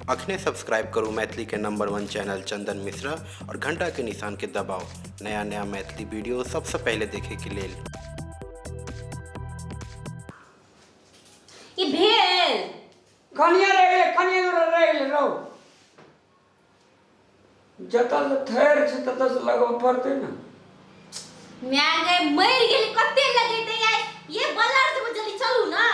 अखने सब्सक्राइब करू मैथिली के नंबर 1 चैनल चंदन मिश्रा और घंटा के निशान के दबाओ नया नया मैथिली वीडियो सबसे पहले देखे के लेल। ये भेल कनिया रे रो जतल थैर छ ततस लगब पड़ते ना मैं गए मर गेल कते लगेते यार ये बलर से जल्दी चलू ना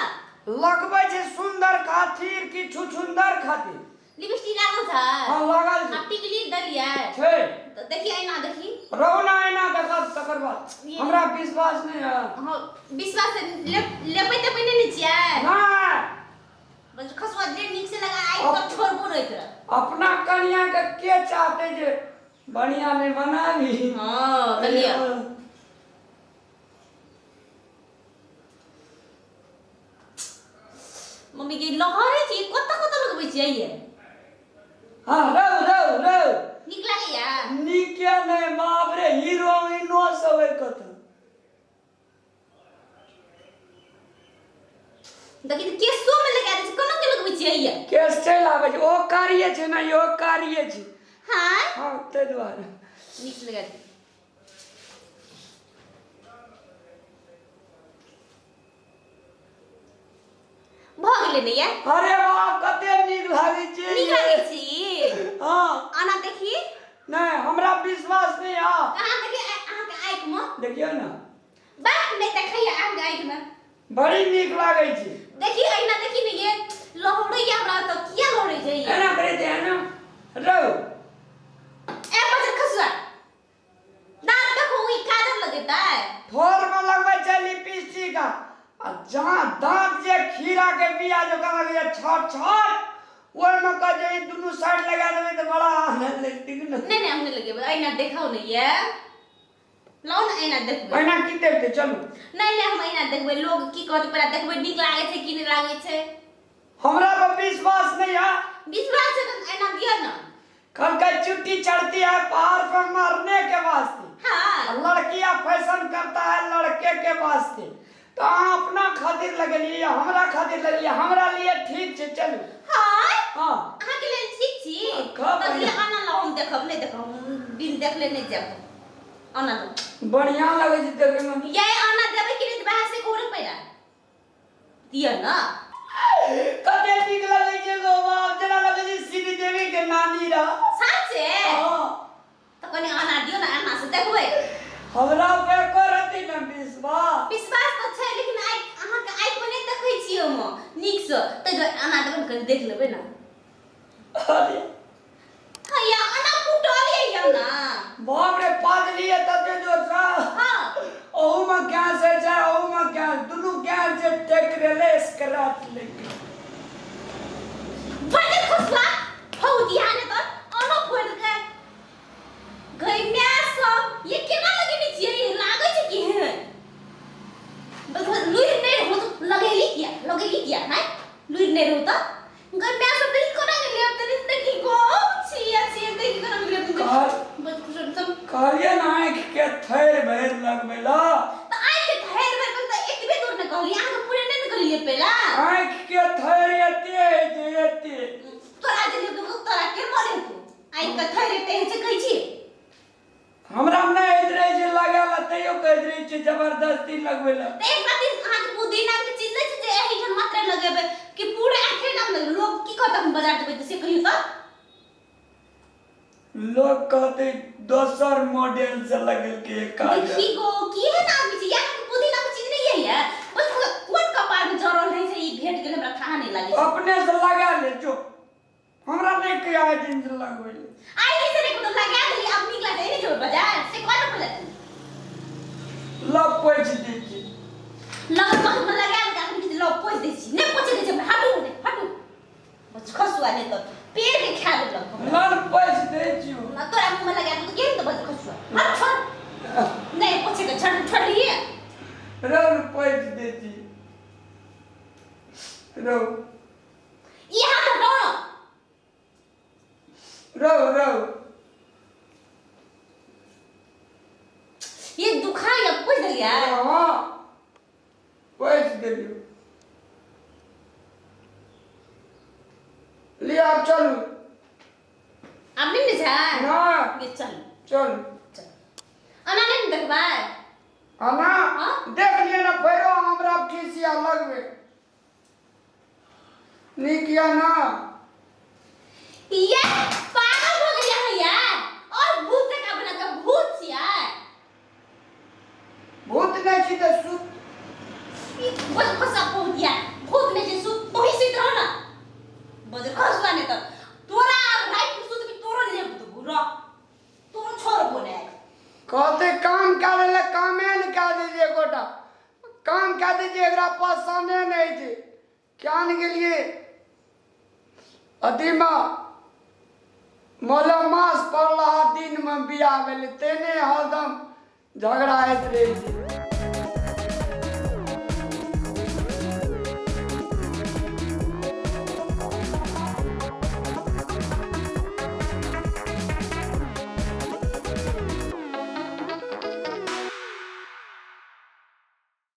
लगबै छै सुंदर खातिर की छुछुंदर खातिर लिपस्टिक लागल था हां लागल छै आप टिकली दलिया छै तो देखिए आईना देखी रौना आईना देखत तकर बाद हमरा विश्वास नहीं है हां विश्वास लेबै त पहिने नहीं छियै ना बस खसवा दे नीक से लगा आई तो छोड़बो नहीं तरह अपना कन्या के चाहते जे बढ़िया नहीं बनावी हां दलिया मम्मी के लहरे छी कत्ता लगबै छियै ये हां रो नीक लागैया नीक क्या नहीं बाप रे हीरोइनो सब कत देखि त केसो में लगा दे कोनो के लगबै छियै ये केस चल आबै छै ओ कार्य छै ना यो कार्य छै हां हां ते द्वारा नीक लगा दे भ गेलै ने ये अरे वाह कते नीक लागे छै नीक लागै छी हां आना देखी नहीं हमरा विश्वास नहीं आ कहां देखी अहाँ के आंख में देखियो ना बात नहीं देखैया अहाँ के आंख में बड़ी नीक लागे छै देखी आईना देखी ने ये लहरै या हमरा तो किया लहरै छै ये एना करे दे ना रो ए बजर खसुआ दांत देखो ई काजल लगेता है ठोर में लगबै छै लिपस्टिक आ जहां दांत जे खीरा के बिया जो का लगे छट ओय में का जे दुनु साइड लगा देबे त बड़ा आनंद लगती न नहीं हमने लगे आईना देखाओ नहीं ये लाओ ना आईना देखबै आईना की देखते चलो नहीं हम आईना देखबै लोग की कहत परा देखबै नीक लागे छै कि नहीं लागे छै हमरा पर विश्वास नहीं है विश्वास है तो आईना दिया ना कल का चुट्टी चढ़ती है पहाड़ पर मारने के वास्ते हां लड़कियां फैशन करता है लड़के के वास्ते तो अपना खातिर लगलिए हमरा खातिर लगलिए हमरा लिए ठीक छै चलू हां हां अहाँ के लेल ठीक छी कब तब ये आना ला हम देखब नहीं देखब दिन देख ले नहीं जाब आना बढ़िया लगे छै देखे में ये आना देबै कि नहीं बाहर से कोरे पैरा दिया ना कते नीक लगे छै गो बाप जना लगे छै श्री देवी के नानी रा सच है हां तो कनी आना दियो ना आना से देखबै हमरा पे करती न विश्वास तो छै लेकिन आई अहाँ के आई पर नहीं देखै छी हम नीक से त आना देबै कनी देख लेबै ना अरे हां या आना फुटल या ना बाप रे पागलिए तते जो सा हां ओहू में गैस है छै ओहू में गैस दुनु गैस जे टेक रेलेस करत लेके बड़े खुशला हो दिया ने तो आना फोड़ के गइन्या सब ये केना लगेनी छियै ये लागै छै कि है बस लुइर नहीं हो तो लगेली क्या है लुइर नहीं हो तो गइन्या सब दिल कोना के ले तनी देखी को छिया देखी कोना के ले बस खुश सब कहलिए ना के थैर भैर लगबेला तो आई के धैर में तो एकबे दूर न कहली आगे पूरे नहीं कहलिए पहला आंख के थैर एते तोरा जे तो तोरा के मरे तू आई के धैर एते है कहै छी हमरा नहीं इधरे जे लगाला तैयो कह दे छै जबरदस्ती लगबेला तो एक बात अहाँ के पुदीना के चीज नहीं छै जे एही ठन मात्र लगेबे कि पूरे आंखे नाम लगे लोग की कहत हम बाजार जेबै त से कहियो त लोग कहते दोसर मॉडल से लगल के काज देखी गो की है ना आदमी या के पुदीना के चीज नहीं है बस कोन कपार में जरल है से ई भेट गेल हमरा था नहीं लागे अपने से लगा ले जो हमरा नहीं के आए दिन से लगबे आई ऐसे नहीं को लगा ली अब निकला जाए नहीं जो बाजार से कोन बोले लग पोछ दी छी लग में लगा के आदमी लोग पोछ दे छी नहीं पोछ दे छी हटू बस खसुआ ने तो पेड़ के खा ले लग पोछ दे छी ना तोरा मुंह में लगा तो गेल तो बस खसुआ हट छोड़ नहीं पोछ के छोड़ लिए रन पोछ दे छी रो यहाँ तो रो ये दुखा या पोछ दे यार हां पोछ दे ले आप चलू अब नहीं जा ना ये चल चल चल अना नहीं देखबा आना हाँ? देख लिए ना फेरो हमरा ठिसिया लगबे निकिया ना ये पागल हो गया है यार और भूत का बना का भूत छिया भूत नहीं छी तो सुत बस खसा पहुंच गया भूत में जे सुत तो ही सुत रहो ना बजर खसवा ने तो तोरा राइट में सुत भी तोरो ले तो बुरा तोरो छोड़ बोले कहते काम करे ले कामे नहीं कर दीजिए गोटा काम कर दीजिए एकरा पास समय नहीं थी क्या नहीं के लिए अदीमा मोला मास पड़ला दिन में बिया भेले तेने हरदम झगड़ा होइत रहे